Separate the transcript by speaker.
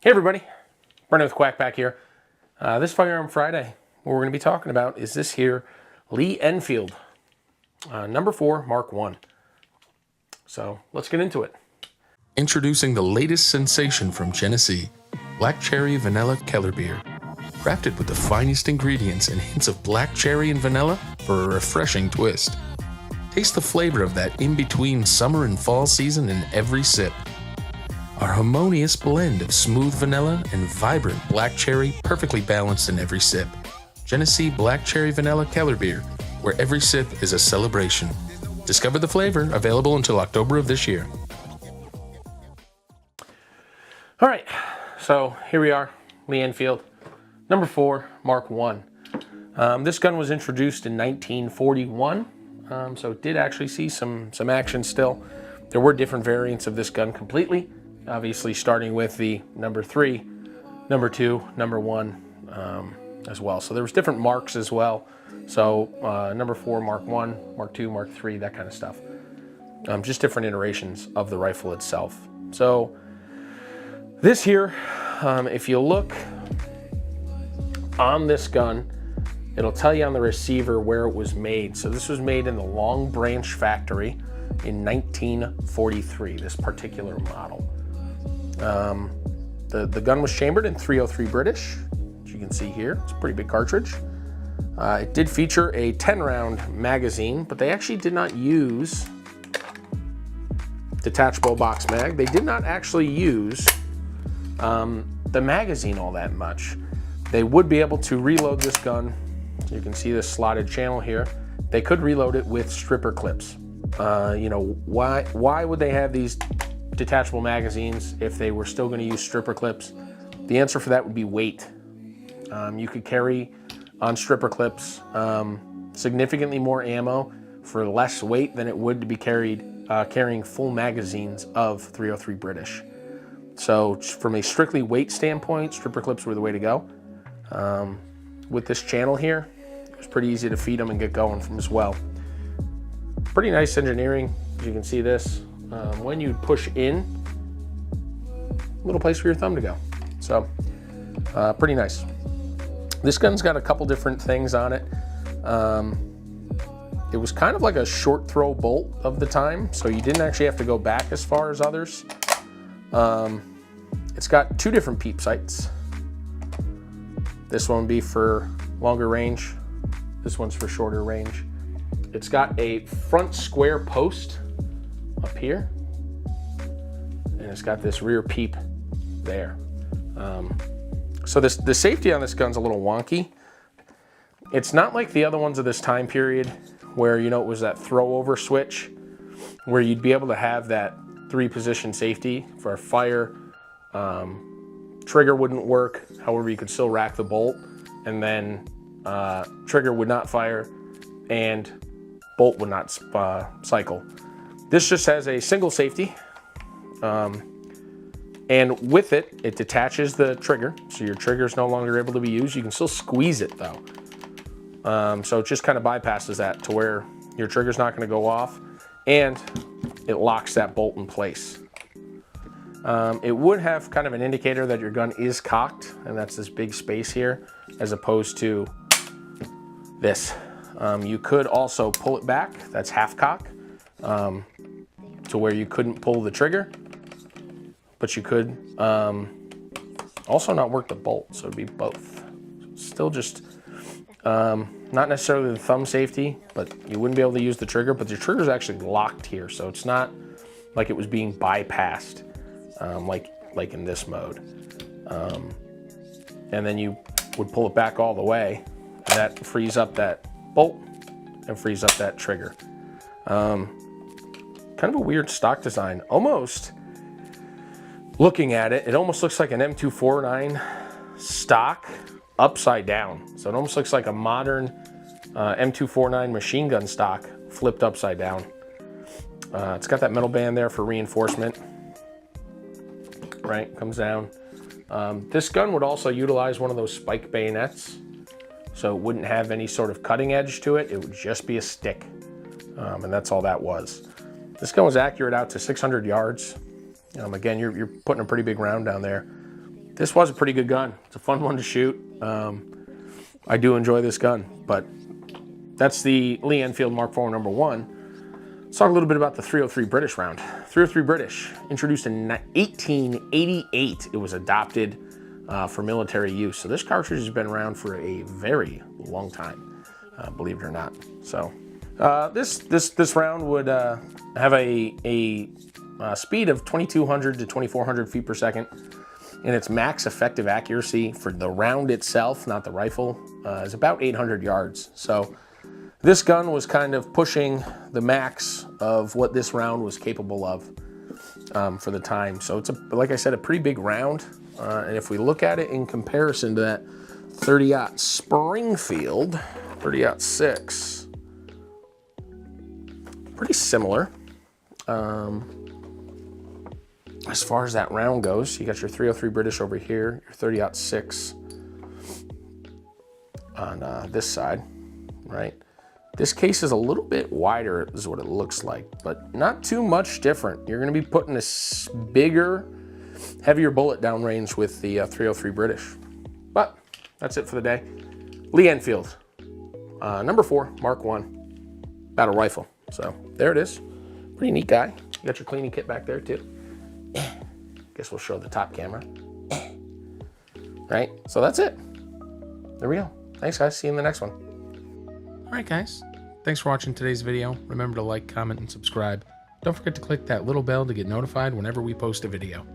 Speaker 1: Hey everybody, Brendan with Quackpack here. This Firearm Friday, what we're going to be talking about is this here Lee-Enfield No.4 Mark I. So let's get into it.
Speaker 2: Introducing the latest sensation from Genesee, Black Cherry Vanilla Keller Beer. Crafted with the finest ingredients and hints of black cherry and vanilla for a refreshing twist. Taste the flavor of that in-between summer and fall season in every sip. Our harmonious blend of smooth vanilla and vibrant black cherry perfectly balanced in every sip. Genesee Black Cherry Vanilla Keller Beer, where every sip is a celebration. Discover the flavor, available until October of this year.
Speaker 1: All right, so here we are, Lee-Enfield No.4 Mark I. This gun was introduced in 1941, so it did actually see some action still. There were different variants of this gun completely. Obviously starting with the No.3, No.2, No.1 as well. So there was different marks as well. So No.4 Mark I, Mark II, Mark III, that kind of stuff. Just different iterations of the rifle itself. So this here, if you look on this gun, it'll tell you on the receiver where it was made. So this was made in the Long Branch factory in 1943, this particular model. The gun was chambered in .303 British, as you can see here. It's a pretty big cartridge. It did feature a 10-round magazine, but they actually did not use detachable box mag. They did not actually use the magazine all that much. They would be able to reload this gun. You can see this slotted channel here. They could reload it with stripper clips. You know, why would they have these detachable magazines if they were still going to use stripper clips? The answer for that would be weight. You could carry on stripper clips significantly more ammo for less weight than it would to be carrying full magazines of .303 British. So from a strictly weight standpoint, stripper clips were the way to go. With this channel here, it was pretty easy to feed them and get going from as well. Pretty nice engineering, as you can see this. When you push in, little place for your thumb to go. So pretty nice. This gun's got a couple different things on it. It was kind of like a short throw bolt of the time, so you didn't actually have to go back as far as others. It's got two different peep sights. This one would be for longer range. This one's for shorter range. It's got a front square post up here, and it's got this rear peep there. So the safety on this gun's a little wonky. It's not like the other ones of this time period where, you know, it was that throw over switch where you'd be able to have that 3-position safety for a fire. Trigger wouldn't work, however you could still rack the bolt, and then trigger would not fire and bolt would not cycle. This just has a single safety, and with it, it detaches the trigger, so your trigger is no longer able to be used. You can still squeeze it though. So it just kind of bypasses that to where your trigger's not going to go off, and it locks that bolt in place. It would have kind of an indicator that your gun is cocked, and that's this big space here, as opposed to this. You could also pull it back, that's half cock, to where you couldn't pull the trigger, but you could also not work the bolt, so it'd be both. Still just not necessarily the thumb safety, but you wouldn't be able to use the trigger, but your trigger's actually locked here, so it's not like it was being bypassed like in this mode. And then you would pull it back all the way, and that frees up that bolt and frees up that trigger. Kind of a weird stock design. Almost, looking at it, it almost looks like an M249 stock upside down. So it almost looks like a modern M249 machine gun stock flipped upside down. It's got that metal band there for reinforcement. Right, comes down. This gun would also utilize one of those spike bayonets, so it wouldn't have any sort of cutting edge to it. It would just be a stick, and that's all that was. This gun was accurate out to 600 yards. Again, you're putting a pretty big round down there. this was a pretty good gun. It's a fun one to shoot. I do enjoy this gun, but that's the Lee-Enfield No.4 Mk I. Let's talk a little bit about the 303 British round. 303 British, introduced in 1888. It was adopted for military use. So this cartridge has been around for a very long time, believe it or not. So this round would have a speed of 2,200 to 2,400 feet per second. And its max effective accuracy for the round itself, not the rifle, is about 800 yards. So this gun was kind of pushing the max of what this round was capable of for the time. So it's, like I said, a pretty big round. And if we look at it in comparison to that 30-aught Springfield, 30-06, pretty similar. As far as that round goes, you got your 303 British over here, your 30-06 on this side, right? This case is a little bit wider, is what it looks like, but not too much different. You're going to be putting a bigger, heavier bullet downrange with the 303 British. But that's it for the day. Lee-Enfield, No.4 Mk I battle rifle. So there it is. Pretty neat guy. You got your cleaning kit back there too. Guess we'll show the top camera. Right? So that's it. There we go. Thanks, guys. See you in the next one.
Speaker 2: All right, guys. Thanks for watching today's video. Remember to like, comment, and subscribe. Don't forget to click that little bell to get notified whenever we post a video.